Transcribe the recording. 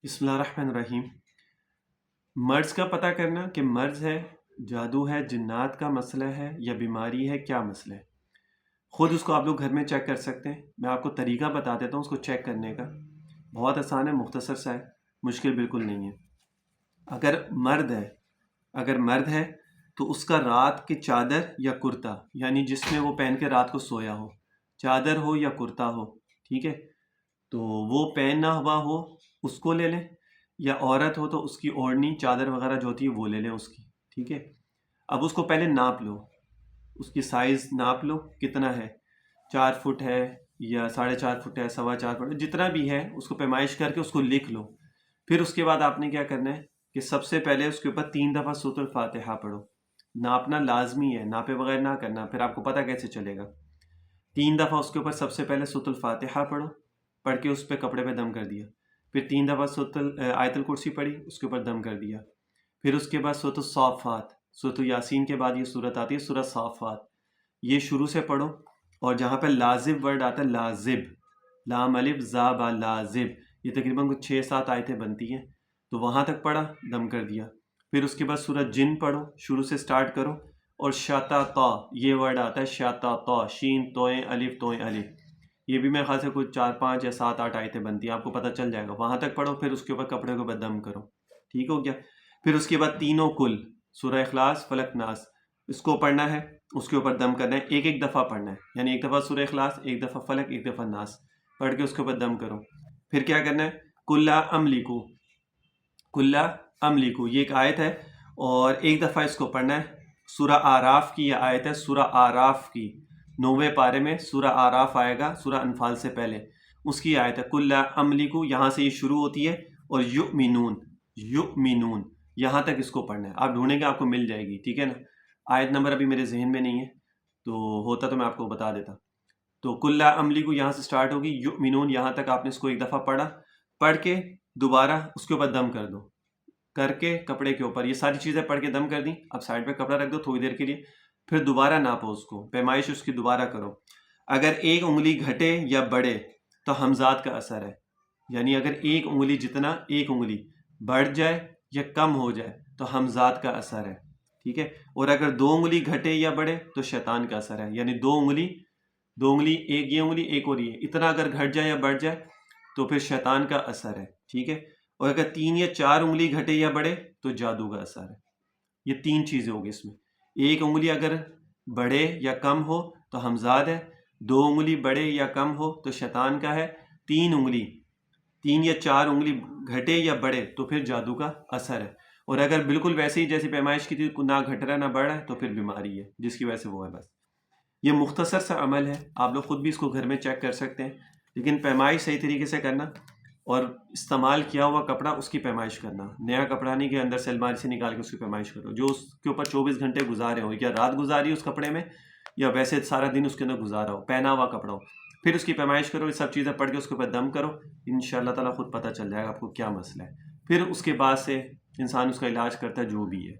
بسم اللہ الرحمن الرحیم۔ مرض کا پتہ کرنا کہ مرض ہے، جادو ہے، جنات کا مسئلہ ہے یا بیماری ہے، کیا مسئلہ ہے، خود اس کو آپ لوگ گھر میں چیک کر سکتے ہیں۔ میں آپ کو طریقہ بتا دیتا ہوں اس کو چیک کرنے کا، بہت آسان ہے، مختصر سا ہے، مشکل بالکل نہیں ہے۔ اگر مرد ہے تو اس کا رات کی چادر یا کرتا، یعنی جس میں وہ پہن کے رات کو سویا ہو، چادر ہو یا کرتا ہو، ٹھیک ہے، تو وہ پہنا ہوا ہو اس کو لے لیں، یا عورت ہو تو اس کی اوڑھنی چادر وغیرہ جو ہوتی ہے وہ لے لیں اس کی، ٹھیک ہے۔ اب اس کو پہلے ناپ لو، اس کی سائز ناپ لو کتنا ہے، 4 فٹ ہے یا 4.5 فٹ ہے، 4.25 فٹ، جتنا بھی ہے اس کو پیمائش کر کے اس کو لکھ لو۔ پھر اس کے بعد آپ نے کیا کرنا ہے کہ سب سے پہلے اس کے اوپر 3 دفعہ سورۃ الفاتحہ پڑھو۔ ناپنا لازمی ہے، ناپے بغیر نہ کرنا، پھر آپ کو پتہ کیسے چلے گا۔ 3 دفعہ اس کے اوپر سب سے پہلے سورۃ الفاتحہ پڑھو، پڑھ کے اس پہ کپڑے پہ دم کر دیا۔ پھر 3 دفعہ آیت الکرسی پڑھی، اس کے اوپر دم کر دیا۔ پھر اس کے بعد سورۃ الصافات، سورۃ یاسین کے بعد یہ صورت آتی ہے سورۃ صافات، یہ شروع سے پڑھو، اور جہاں پہ لازب ورڈ آتا ہے، لازب، لام الف زا با، لازب، یہ تقریباً کچھ 6-7 آیتیں بنتی ہیں، تو وہاں تک پڑھا، دم کر دیا۔ پھر اس کے بعد سورۃ جن پڑھو، شروع سے سٹارٹ کرو، اور شاتا، یہ ورڈ آتا ہے شاتا، شین توئیں الف توئیں الف، یہ بھی میرے خیال سے کچھ 4-5 یا 7-8 آیتیں بنتی ہیں، آپ کو پتہ چل جائے گا، وہاں تک پڑھو۔ پھر اس کے اوپر کپڑے کے اوپر دم کرو، ٹھیک ہو گیا۔ پھر اس کے بعد تینوں کل، سورہ اخلاص، فلق، ناس، اس کو پڑھنا ہے، اس کے اوپر دم کرنا ہے، ایک دفعہ پڑھنا ہے، یعنی ایک دفعہ سورہ اخلاص، ایک دفعہ فلق، ایک دفعہ ناس، پڑھ کے اس کے اوپر دم کرو۔ پھر کیا کرنا ہے، کلا املکو، یہ ایک آیت ہے، اور ایک دفعہ اس کو پڑھنا ہے۔ سورہ آراف کی یہ آیت ہے، سورہ آراف کی 9ویں پارے میں سورہ آراف آئے گا، سورہ انفال سے پہلے، اس کی آیت ہے کلا املکو، یہاں سے یہ شروع ہوتی ہے، اور یؤمنون یہاں تک اس کو پڑھنا ہے۔ آپ ڈھونڈیں گے آپ کو مل جائے گی، ٹھیک ہے نا۔ آیت نمبر ابھی میرے ذہن میں نہیں ہے، تو ہوتا تو میں آپ کو بتا دیتا۔ تو کلا املکو یہاں سے سٹارٹ ہوگی، یؤمنون یہاں تک آپ نے اس کو ایک دفعہ پڑھا، پڑھ کے دوبارہ اس کے اوپر دم کر دو، کر کے کپڑے کے اوپر یہ ساری چیزیں پڑھ کے دم کر دیں۔ اب سائڈ پہ کپڑا رکھ دو تھوڑی دیر کے لیے، پھر دوبارہ ناپو اس کو، پیمائش اس کی دوبارہ کرو۔ اگر ایک انگلی گھٹے یا بڑھے تو حمزات کا اثر ہے، یعنی اگر ایک انگلی بڑھ جائے یا کم ہو جائے تو حمزات کا اثر ہے، ٹھیک ہے۔ اور اگر 2 انگلی گھٹے یا بڑھے تو شیطان کا اثر ہے، یعنی 2 انگلی، ایک یہ انگلی ایک اور یہ، اتنا اگر گھٹ جائے یا بڑھ جائے تو پھر شیطان کا اثر ہے، ٹھیک ہے۔ اور اگر 3 یا 4 انگلی گھٹے یا بڑھے تو جادو کا اثر ہے۔ یہ 3 چیزیں ہوگی اس میں، ایک انگلی اگر بڑھے یا کم ہو تو حمزاد ہے، 2 انگلی بڑھے یا کم ہو تو شیطان کا ہے، 3 یا 4 انگلی گھٹے یا بڑھے تو پھر جادو کا اثر ہے، اور اگر بالکل ویسے ہی جیسے پیمائش کی تھی، نہ گھٹ رہا ہے نہ بڑھ رہا ہے، تو پھر بیماری ہے جس کی وجہ سے وہ ہے۔ بس یہ مختصر سا عمل ہے، آپ لوگ خود بھی اس کو گھر میں چیک کر سکتے ہیں، لیکن پیمائش صحیح طریقے سے کرنا، اور استعمال کیا ہوا کپڑا اس کی پیمائش کرنا، نیا کپڑا نہیں کہ اندر سے الماری سے نکال کے اس کی پیمائش کرو، جو اس کے اوپر 24 گھنٹے گزارے ہو، یا رات گزاری اس کپڑے میں یا ویسے سارا دن اس کے اندر گزارا ہو، پہنا ہوا کپڑا ہو، پھر اس کی پیمائش کرو، یہ سب چیزیں پڑھ کے اس کے اوپر دم کرو، انشاءاللہ تعالیٰ خود پتہ چل جائے گا آپ کو کیا مسئلہ ہے۔ پھر اس کے بعد سے انسان اس کا علاج کرتا ہے جو بھی ہے۔